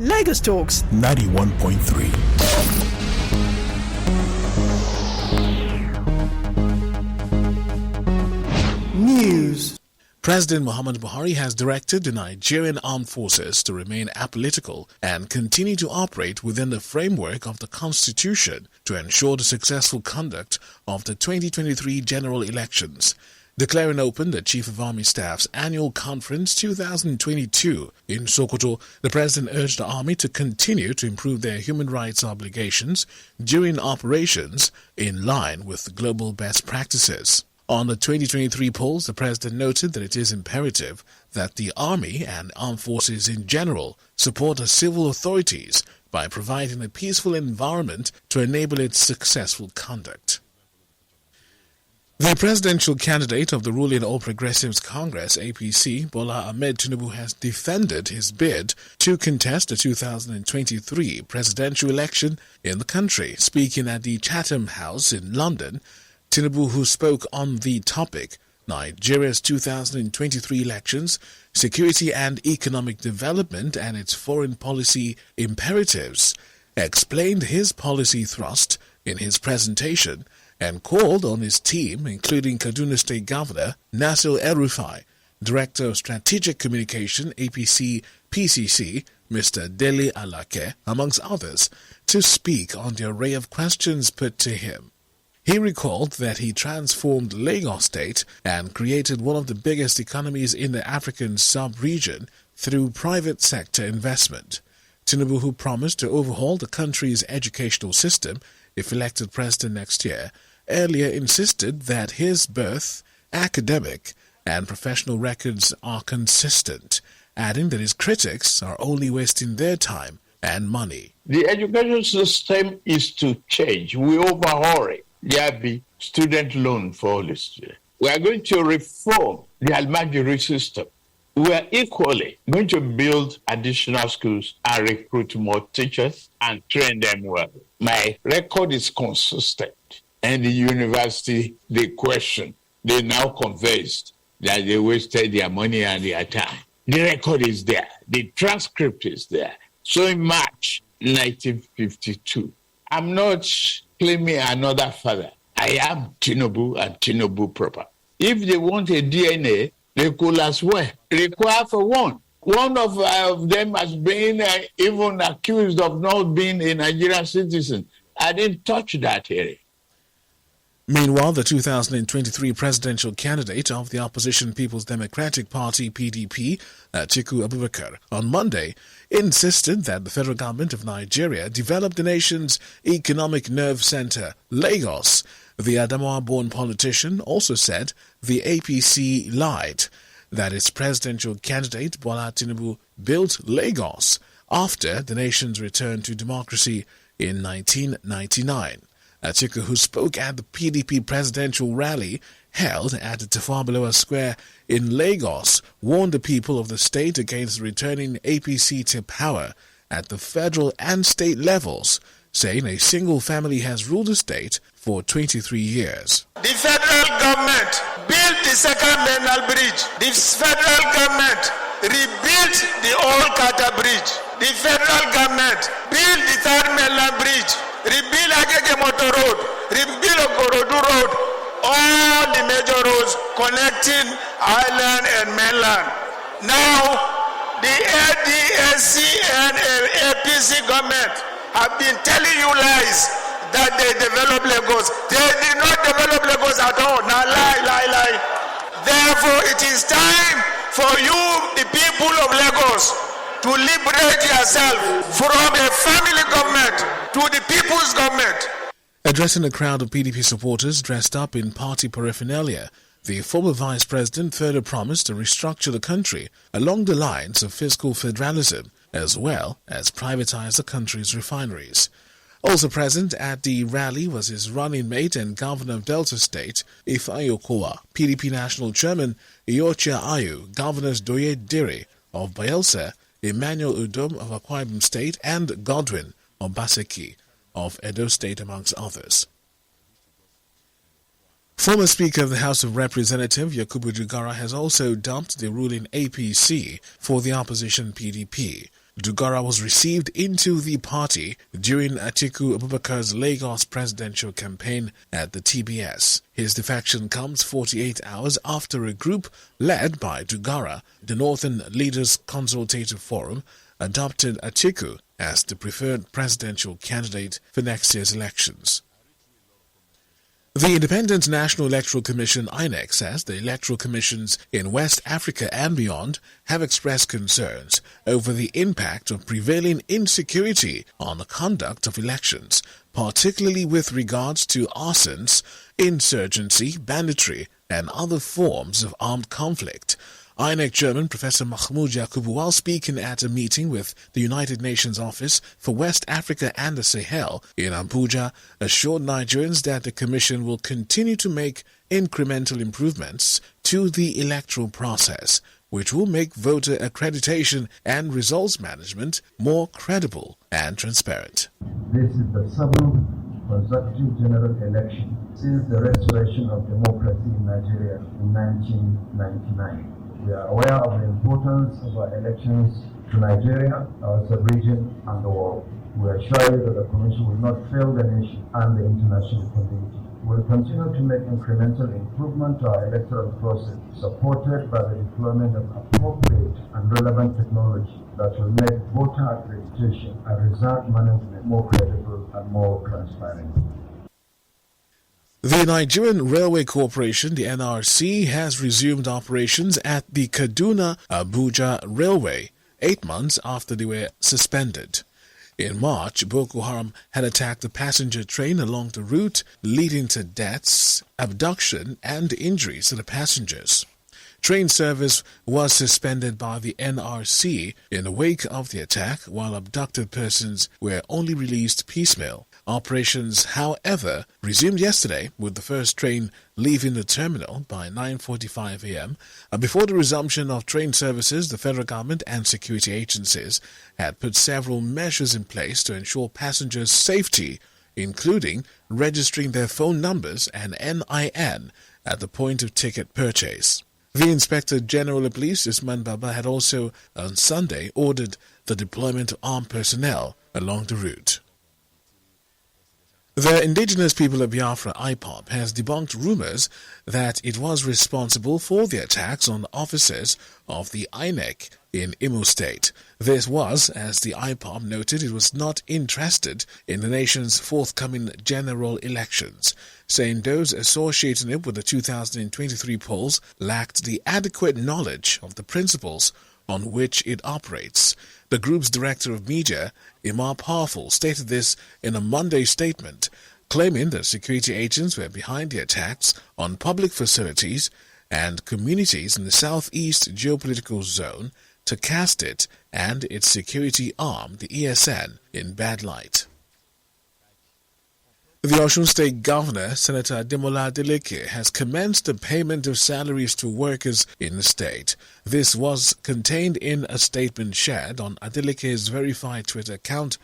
Lagos Talks 91.3. News. President Muhammadu Buhari has directed the Nigerian armed forces to remain apolitical and continue to operate within the framework of the Constitution to ensure the successful conduct of the 2023 general elections. Declaring open the Chief of Army Staff's Annual Conference 2022 in Sokoto, the President urged the Army to continue to improve their human rights obligations during operations in line with global best practices. On the 2023 polls, the President noted that it is imperative that the Army and armed forces in general support the civil authorities by providing a peaceful environment to enable its successful conduct. The presidential candidate of the ruling All Progressives Congress, APC, Bola Ahmed Tinubu, has defended his bid to contest the 2023 presidential election in the country. Speaking at the Chatham House in London, Tinubu, who spoke on the topic, Nigeria's 2023 elections, security and economic development and its foreign policy imperatives, explained his policy thrust in his presentation and called on his team, including Kaduna State Governor Nasir El-Rufai, Director of Strategic Communication, APC PCC, Mr. Dele Alake, amongst others, to speak on the array of questions put to him. He recalled that he transformed Lagos State and created one of the biggest economies in the African sub-region through private sector investment. Tinubu, who promised to overhaul the country's educational system if elected president next year, earlier insisted that his birth, academic, and professional records are consistent, adding that his critics are only wasting their time and money. The education system is to change. We overhaul it. There be student loan for all the students. We are going to reform the Al-Majiri system. We are equally going to build additional schools and recruit more teachers and train them well. My record is consistent. And the university, they question. They now convinced that they wasted their money and their time. The record is there. The transcript is there. So in March 1952, I'm not claiming another father. I am Tinubu and Tinubu proper. If they want a DNA, they could as well require for one. One of them has been even accused of not being a Nigerian citizen. I didn't touch that area. Meanwhile, the 2023 presidential candidate of the opposition People's Democratic Party, PDP, Atiku Abubakar, on Monday, insisted that the federal government of Nigeria develop the nation's economic nerve center, Lagos. The Adamawa-born politician also said the APC lied, that its presidential candidate, Bola Tinubu, built Lagos after the nation's return to democracy in 1999. Atiku, who spoke at the PDP presidential rally held at the Tafawa Square in Lagos, warned the people of the state against returning APC to power at the federal and state levels, saying a single family has ruled the state for 23 years. The federal government built the second Benal Bridge. The federal government rebuilt the old Kata Bridge. The federal government built the third mainland bridge, rebuilt Agege Motor Road, rebuilt Okorodu Road, all the major roads connecting island and mainland. Now, the ADSC and APC government have been telling you lies that they develop Lagos. They did not develop Lagos at all. Now lie. Therefore, it is time for you, the people of Lagos, to liberate yourself from a family government to the people's government. Addressing a crowd of PDP supporters dressed up in party paraphernalia, the former vice president further promised to restructure the country along the lines of fiscal federalism, as well as privatize the country's refineries. Also present at the rally was his running mate and governor of Delta State, Ifeanyi Okowa, PDP national chairman Iyorchia Ayu, governors Doye Diri of Bayelsa, Emmanuel Udom of Akwa Ibom State, and Godwin Obaseki of Edo State, amongst others. Former Speaker of the House of Representatives Yakubu Jugara has also dumped the ruling APC for the opposition PDP. Dugara was received into the party during Atiku Abubakar's Lagos presidential campaign at the TBS. His defection comes 48 hours after a group led by Dugara, the Northern Leaders Consultative Forum, adopted Atiku as the preferred presidential candidate for next year's elections. The Independent National Electoral Commission INEC says the electoral commissions in West Africa and beyond have expressed concerns over the impact of prevailing insecurity on the conduct of elections, particularly with regards to arsons, insurgency, banditry, and other forms of armed conflict. INEC Chairman Professor Mahmoud Yakubu, while speaking at a meeting with the United Nations Office for West Africa and the Sahel in Abuja, assured Nigerians that the Commission will continue to make incremental improvements to the electoral process, which will make voter accreditation and results management more credible and transparent. This is the seventh consecutive general election since the restoration of democracy in Nigeria in 1999. We are aware of the importance of our elections to Nigeria, our sub-region, and the world. We assure you that the Commission will not fail the nation and the international community. We will continue to make incremental improvement to our electoral process, supported by the deployment of appropriate and relevant technology that will make voter accreditation and result management more credible and more transparent. The Nigerian Railway Corporation, the NRC, has resumed operations at the Kaduna-Abuja Railway 8 months after they were suspended. In March, Boko Haram had attacked a passenger train along the route, leading to deaths, abduction, and injuries to the passengers. Train service was suspended by the NRC in the wake of the attack, while abducted persons were only released piecemeal. Operations, however, resumed yesterday, with the first train leaving the terminal by 9:45 a.m. Before the resumption of train services, the federal government and security agencies had put several measures in place to ensure passengers' safety, including registering their phone numbers and NIN at the point of ticket purchase. The Inspector General of Police, Usman Baba, had also on Sunday ordered the deployment of armed personnel along the route. The Indigenous People of Biafra, IPOB, has debunked rumors that it was responsible for the attacks on officers of the INEC in Imo State. This was, as the IPOB noted, it was not interested in the nation's forthcoming general elections, saying those associating it with the 2023 polls lacked the adequate knowledge of the principles on which it operates. The group's director of media, Imar Powerful, stated this in a Monday statement, claiming that security agents were behind the attacks on public facilities and communities in the southeast geopolitical zone to cast it and its security arm, the ESN, in bad light. The Osun State Governor, Senator Ademola Adeleke, has commenced the payment of salaries to workers in the state. This was contained in a statement shared on Adeleke's verified Twitter account,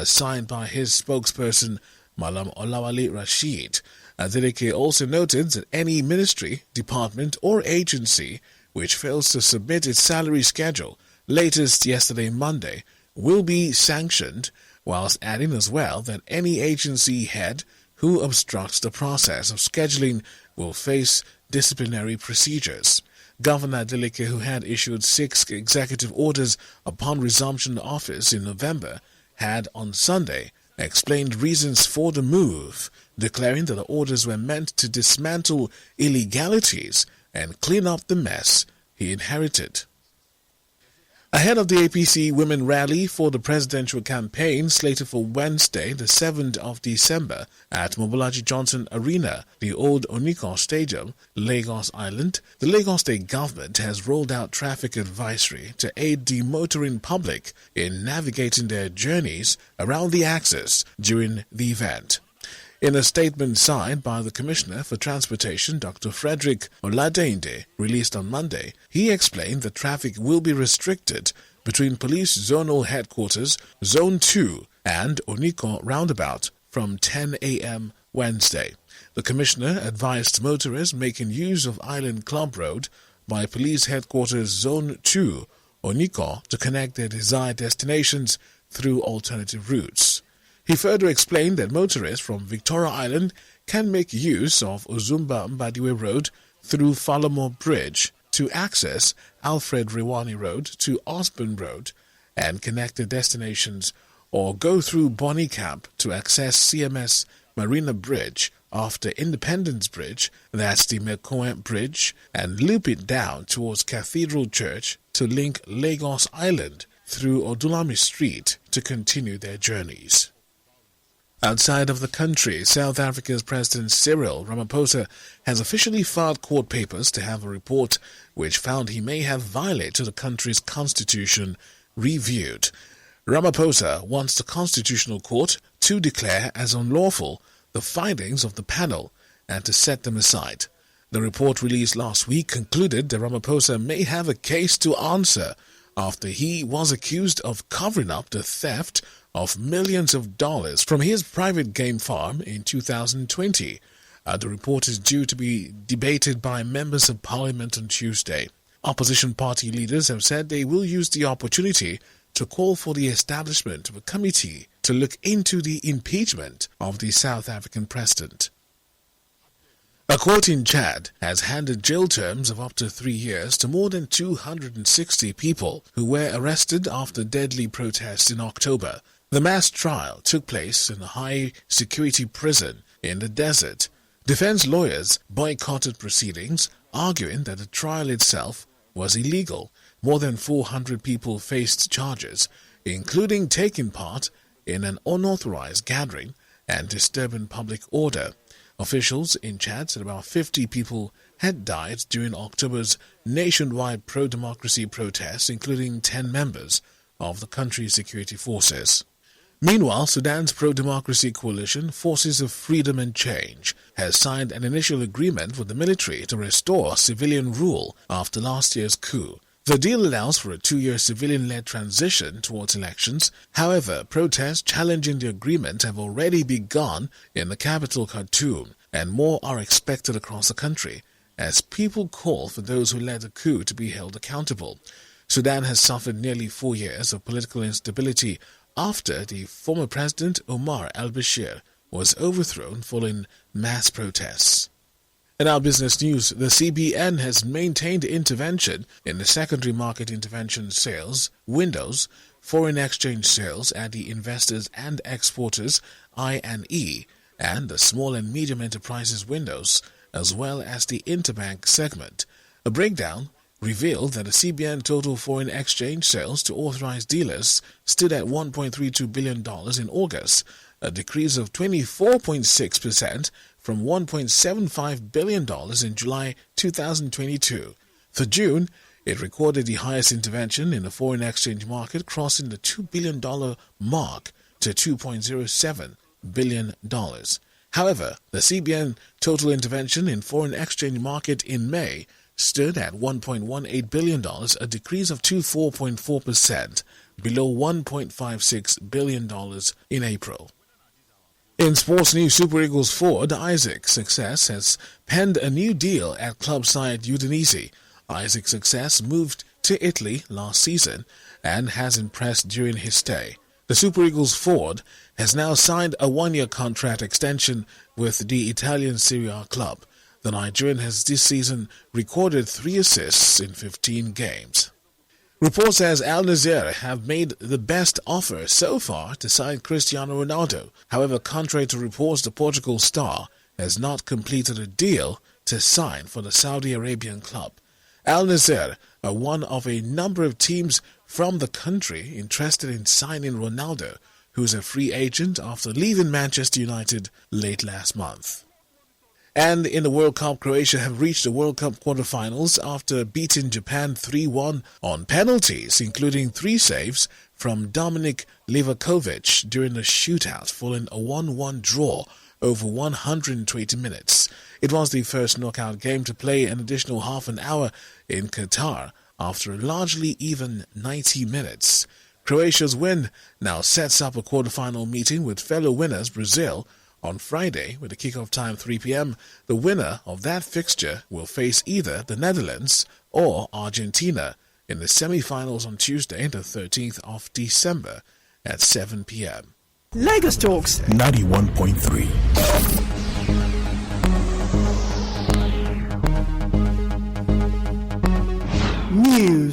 signed by his spokesperson, Malam Olawale Rashid. Adeleke also noted that any ministry, department, or agency which fails to submit its salary schedule latest yesterday, Monday, will be sanctioned, whilst adding as well that any agency head who obstructs the process of scheduling will face disciplinary procedures. Governor Adeleke, who had issued 6 executive orders upon resumption of office in November, had on Sunday explained reasons for the move, declaring that the orders were meant to dismantle illegalities and clean up the mess he inherited. Ahead of the APC Women Rally for the presidential campaign slated for Wednesday, the 7th of December at Mobolaji Johnson Arena, the old Oniko Stadium, Lagos Island, the Lagos State government has rolled out traffic advisory to aid the motoring public in navigating their journeys around the axis during the event. In a statement signed by the Commissioner for Transportation, Dr. Frederick Oladende, released on Monday, he explained that traffic will be restricted between Police Zonal Headquarters, Zone 2, and Oniko Roundabout from 10 a.m. Wednesday. The Commissioner advised motorists making use of Island Club Road by Police Headquarters Zone 2 Oniko to connect their desired destinations through alternative routes. He further explained that motorists from Victoria Island can make use of Uzumba Mbadiwe Road through Falamo Bridge to access Alfred Rewani Road to Osborne Road and connect their destinations, or go through Bonnie Camp to access CMS Marina Bridge after Independence Bridge, that's the Mekoe Bridge, and loop it down towards Cathedral Church to link Lagos Island through Odulami Street to continue their journeys. Outside of the country, South Africa's President Cyril Ramaphosa has officially filed court papers to have a report which found he may have violated the country's constitution reviewed. Ramaphosa wants the Constitutional Court to declare as unlawful the findings of the panel and to set them aside. The report released last week concluded that Ramaphosa may have a case to answer after he was accused of covering up the theft of millions of dollars from his private game farm in 2020. The report is due to be debated by members of parliament on Tuesday. Opposition party leaders have said they will use the opportunity to call for the establishment of a committee to look into the impeachment of the South African president. A court in Chad has handed jail terms of up to 3 years to more than 260 people who were arrested after deadly protests in October. The mass trial took place in a high-security prison in the desert. Defense lawyers boycotted proceedings, arguing that the trial itself was illegal. More than 400 people faced charges, including taking part in an unauthorized gathering and disturbing public order. Officials in Chad said about 50 people had died during October's nationwide pro-democracy protests, including 10 members of the country's security forces. Meanwhile, Sudan's pro-democracy coalition, Forces of Freedom and Change, has signed an initial agreement with the military to restore civilian rule after last year's coup. The deal allows for a 2-year civilian-led transition towards elections. However, protests challenging the agreement have already begun in the capital Khartoum, and more are expected across the country as people call for those who led the coup to be held accountable. Sudan has suffered nearly 4 years of political instability after the former president Omar al-Bashir was overthrown following mass protests. In our business news, the CBN has maintained intervention in the secondary market intervention sales windows, foreign exchange sales at the investors and exporters (INE) and the small and medium enterprises windows, as well as the interbank segment. A breakdown revealed that the CBN total foreign exchange sales to authorized dealers stood at $1.32 billion in August, a decrease of 24.6% from $1.75 billion in July 2022. For June, it recorded the highest intervention in the foreign exchange market, crossing the $2 billion mark to $2.07 billion. However, the CBN total intervention in foreign exchange market in May stood at $1.18 billion, a decrease of 24.4%, below $1.56 billion in April. In sports news, Super Eagles forward Isaac Success has penned a new deal at club side Udinese. Isaac Success moved to Italy last season and has impressed during his stay. The Super Eagles forward has now signed a 1-year contract extension with the Italian Serie A club. The Nigerian has this season recorded 3 assists in 15 games. Reports says Al-Nassr have made the best offer so far to sign Cristiano Ronaldo. However, contrary to reports, the Portugal star has not completed a deal to sign for the Saudi Arabian club. Al-Nassr are one of a number of teams from the country interested in signing Ronaldo, who's a free agent after leaving Manchester United late last month. And in the World Cup, Croatia have reached the World Cup quarterfinals after beating Japan 3-1 on penalties, including 3 saves from Dominik Livakovic during the shootout, following a 1-1 draw over 120 minutes. It was the first knockout game to play an additional half an hour in Qatar after a largely even 90 minutes. Croatia's win now sets up a quarterfinal meeting with fellow winners Brazil on Friday, with the kickoff time 3 p.m. The winner of that fixture will face either the Netherlands or Argentina in the semi-finals on Tuesday, the 13th of December at 7 p.m. Lagos Talks 91.3. News.